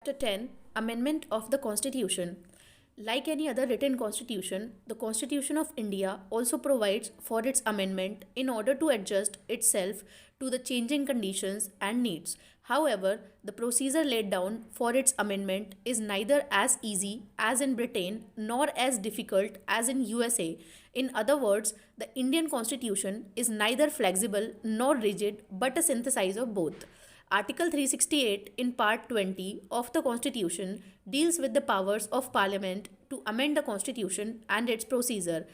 Chapter 10 Amendment of the Constitution. Like any other written constitution, the Constitution of India also provides for its amendment in order to adjust itself to the changing conditions and needs. However, the procedure laid down for its amendment is neither as easy as in Britain nor as difficult as in USA. In other words, the Indian Constitution is neither flexible nor rigid but a synthesis of both. Article 368 in Part 20 of the Constitution deals with the powers of Parliament to amend the Constitution and its procedure.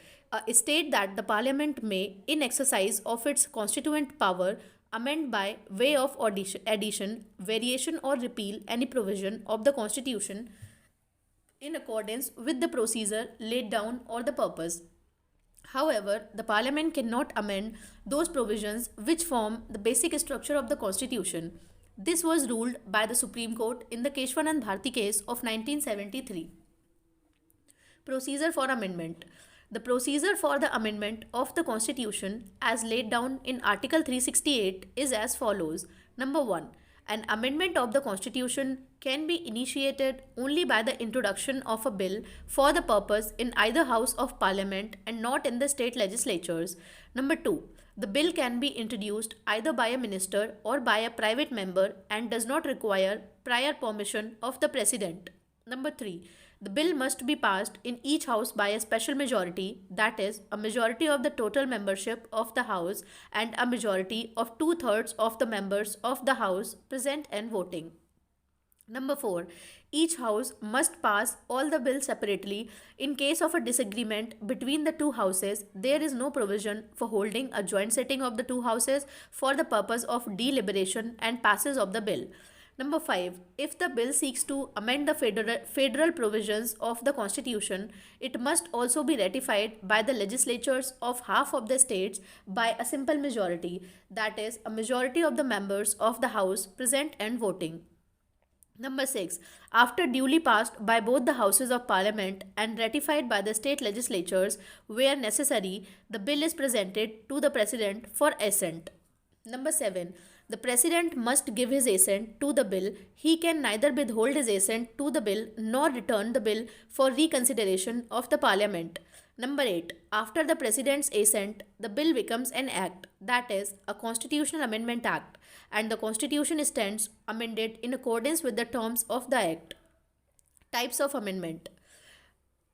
State that the Parliament may, in exercise of its constituent power, amend by way of addition, variation, or repeal any provision of the Constitution in accordance with the procedure laid down or the purpose. However, the Parliament cannot amend those provisions which form the basic structure of the Constitution. This was ruled by the Supreme Court in the Keshwanand Bharti case of 1973. Procedure for amendment. The procedure for the amendment of the Constitution as laid down in Article 368 is as follows. Number 1. An amendment of the Constitution can be initiated only by the introduction of a bill for the purpose in either House of Parliament and not in the state legislatures. Number 2. The bill can be introduced either by a minister or by a private member and does not require prior permission of the President. Number 3. The bill must be passed in each house by a special majority, that is, a majority of the total membership of the house and a majority of 2/3 of the members of the house present and voting. Number 4. Each house must pass all the bills separately. In case of a disagreement between the two houses, there is no provision for holding a joint sitting of the two houses for the purpose of deliberation and passage of the bill. Number 5. If the bill seeks to amend the federal provisions of the Constitution, it must also be ratified by the legislatures of half of the states by a simple majority, that is, a majority of the members of the House present and voting. Number 6. After duly passed by both the Houses of Parliament and ratified by the state legislatures where necessary, the bill is presented to the President for assent. Number 7. The President must give his assent to the bill. He can neither withhold his assent to the bill nor return the bill for reconsideration of the Parliament. Number 8. After the President's assent, the bill becomes an act, that is, a Constitutional Amendment Act, and the Constitution stands amended in accordance with the terms of the Act. Types of amendment.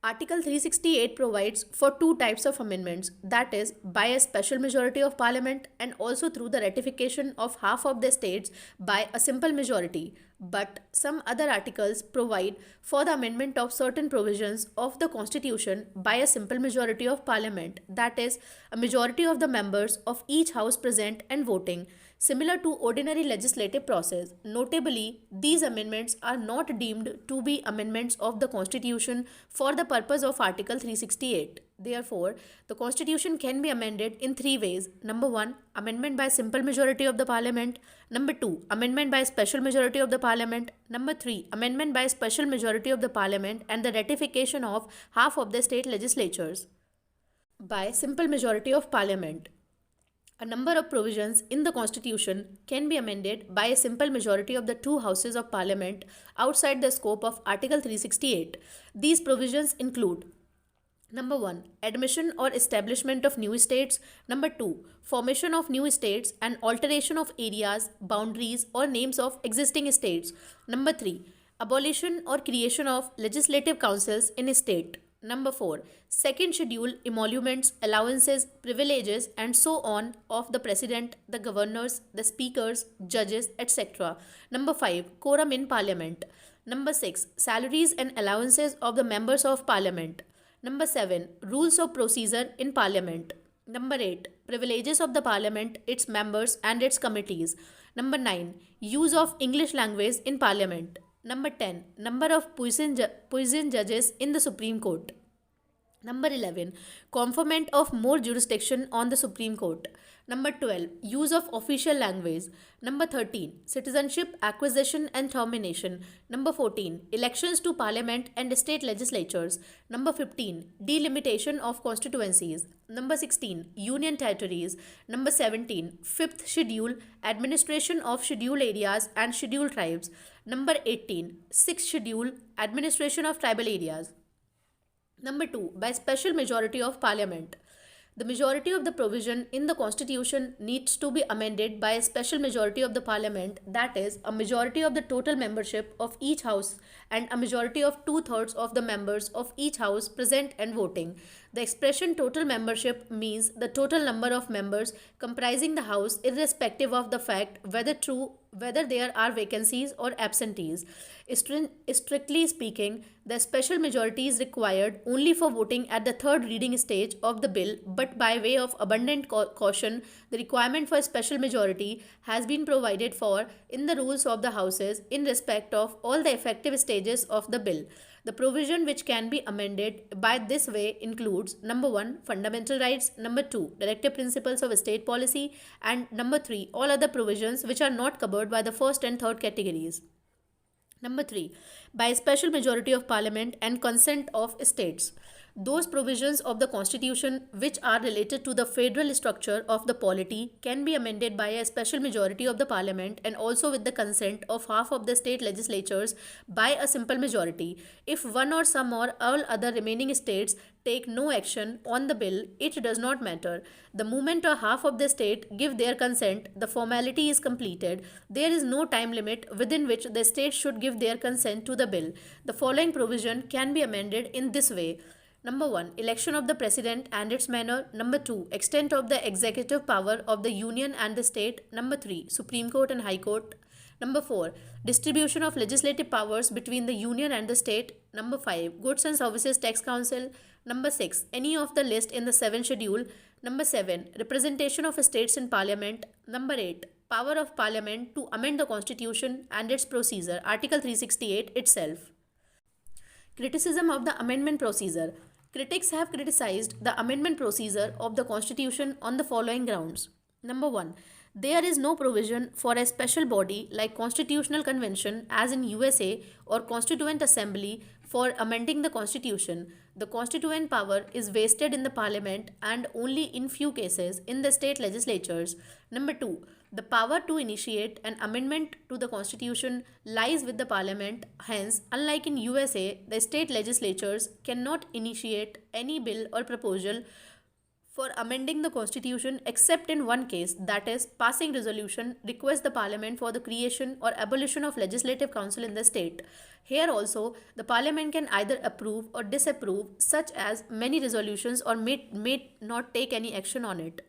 Article 368 provides for two types of amendments, that is, by a special majority of Parliament and also through the ratification of half of the states by a simple majority. But some other articles provide for the amendment of certain provisions of the Constitution by a simple majority of Parliament, that is, a majority of the members of each house present and voting, similar to ordinary legislative process. Notably, these amendments are not deemed to be amendments of the Constitution for the purpose of Article 368. Therefore, the Constitution can be amended in three ways. Number 1, amendment by simple majority of the Parliament. Number 2, amendment by special majority of the Parliament. Number 3, amendment by special majority of the Parliament and the ratification of half of the state legislatures. By simple majority of Parliament, a number of provisions in the Constitution can be amended by a simple majority of the two houses of Parliament outside the scope of Article 368. These provisions include: Number 1. Admission or establishment of new states. Number 2. Formation of new states and alteration of areas, boundaries, or names of existing states. Number 3. Abolition or creation of legislative councils in a state. Number 4. Second schedule emoluments, allowances, privileges, and so on of the President, the governors, the speakers, judges, etc. Number 5. Quorum in Parliament. Number 6. Salaries and allowances of the members of Parliament. Number 7. Rules of procedure in Parliament. Number 8. Privileges of the Parliament, its members and its committees. Number 9. Use of English language in Parliament. Number 10. Number of puissant judges in the Supreme Court. Number 11. Conferment of more jurisdiction on the Supreme Court. Number 12. Use of official language. Number 13. Citizenship acquisition and termination. Number 14. Elections to Parliament and state legislatures. Number 15. Delimitation of constituencies. Number 16. Union territories. Number 17. Fifth schedule. Administration of scheduled areas and scheduled tribes. Number 18, sixth schedule, administration of tribal areas. Number 2, by special majority of parliament. The majority of the provision in the constitution needs to be amended by a special majority of the parliament, that is, a majority of the total membership of each house and a majority of two-thirds of the members of each house present and voting. The expression total membership means the total number of members comprising the house irrespective of the fact whether there are vacancies or absentees. Strictly speaking, the special majority is required only for voting at the third reading stage of the bill, but by way of abundant caution, the requirement for a special majority has been provided for in the rules of the houses in respect of all the effective stages of the bill. The provision which can be amended by this way includes number 1, fundamental rights, number 2, directive principles of state policy, and number 3, all other provisions which are not covered by the first and third categories. Number 3, by a special majority of parliament and consent of states. Those provisions of the constitution which are related to the federal structure of the polity can be amended by a special majority of the parliament and also with the consent of half of the state legislatures by a simple majority. If one or some or all other remaining states take no action on the bill, it does not matter. The moment a half of the state give their consent, the formality is completed. There is no time limit within which the states should give their consent to the bill. The following provision can be amended in this way. Number 1, election of the president and its manner. Number 2, extent of the executive power of the union and the state. Number 3, Supreme Court and High Court. Number 4, distribution of legislative powers between the union and the state. Number 5, Goods and Services Tax Council. Number 6, any of the list in the 7th schedule. Number 7, representation of states in parliament. Number 8, power of parliament to amend the constitution and its procedure. Article 368 itself. Criticism of the amendment procedure. Critics have criticized the amendment procedure of the Constitution on the following grounds. Number 1. There is no provision for a special body like Constitutional Convention as in USA or Constituent Assembly for amending the Constitution. The constituent power is vested in the Parliament and only in few cases in the state legislatures. Number 2. The power to initiate an amendment to the Constitution lies with the Parliament. Hence, unlike in USA, the state legislatures cannot initiate any bill or proposal for amending the Constitution except in one case, that is, passing resolution requests the Parliament for the creation or abolition of legislative council in the state. Here also, the Parliament can either approve or disapprove such as many resolutions or may not take any action on it.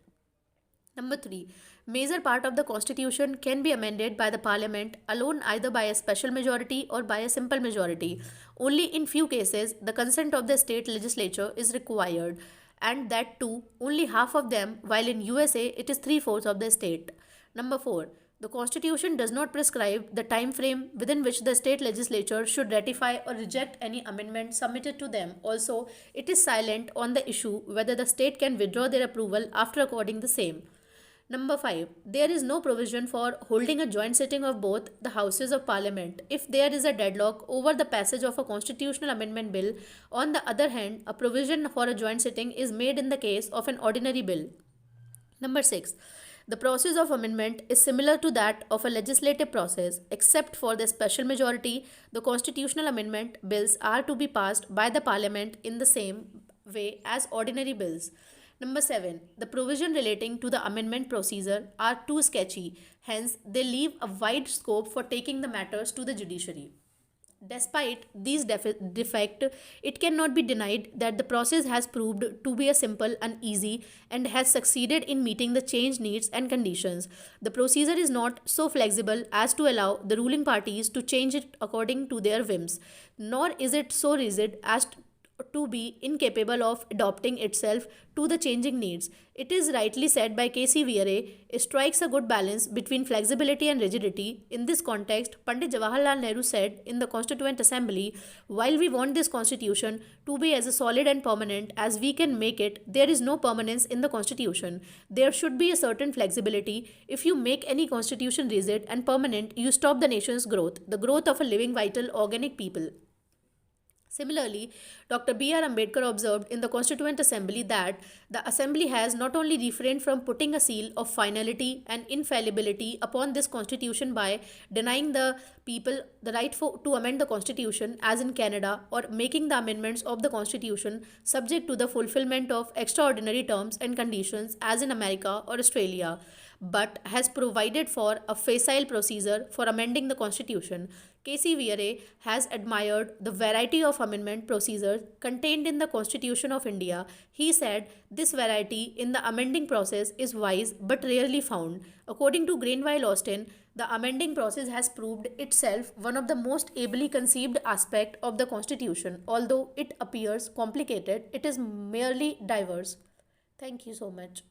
Number 3. Major part of the Constitution can be amended by the Parliament alone either by a special majority or by a simple majority. Only in few cases, the consent of the state legislature is required, and that too only half of them, while in USA it is 3/4 of the state. Number 4. The Constitution does not prescribe the time frame within which the state legislature should ratify or reject any amendment submitted to them. Also, it is silent on the issue whether the state can withdraw their approval after according the same. Number 5. There is no provision for holding a joint sitting of both the houses of parliament if there is a deadlock over the passage of a constitutional amendment bill. On the other hand, a provision for a joint sitting is made in the case of an ordinary bill. Number 6. The process of amendment is similar to that of a legislative process, except for the special majority. The constitutional amendment bills are to be passed by the parliament in the same way as ordinary bills. Number 7. The provision relating to the amendment procedure are too sketchy, hence they leave a wide scope for taking the matters to the judiciary. Despite these defects, it cannot be denied that the process has proved to be a simple and easy and has succeeded in meeting the changed needs and conditions. The procedure is not so flexible as to allow the ruling parties to change it according to their whims, nor is it so rigid as to be incapable of adapting itself to the changing needs. It is rightly said by K.C. Weare, it strikes a good balance between flexibility and rigidity. In this context, Pandit Jawaharlal Nehru said in the Constituent Assembly, while we want this constitution to be as solid and permanent as we can make it, there is no permanence in the constitution. There should be a certain flexibility. If you make any constitution rigid and permanent, you stop the nation's growth, the growth of a living, vital, organic people. Similarly, Dr. B.R. Ambedkar observed in the Constituent Assembly that the Assembly has not only refrained from putting a seal of finality and infallibility upon this Constitution by denying the people the right to amend the Constitution, as in Canada, or making the amendments of the Constitution subject to the fulfillment of extraordinary terms and conditions, as in America or Australia, but has provided for a facile procedure for amending the Constitution. Casey Viere has admired the variety of amendment procedures contained in the Constitution of India. He said this variety in the amending process is wise but rarely found. According to Greenwell Austin, the amending process has proved itself one of the most ably conceived aspects of the Constitution. Although it appears complicated, it is merely diverse. Thank you so much.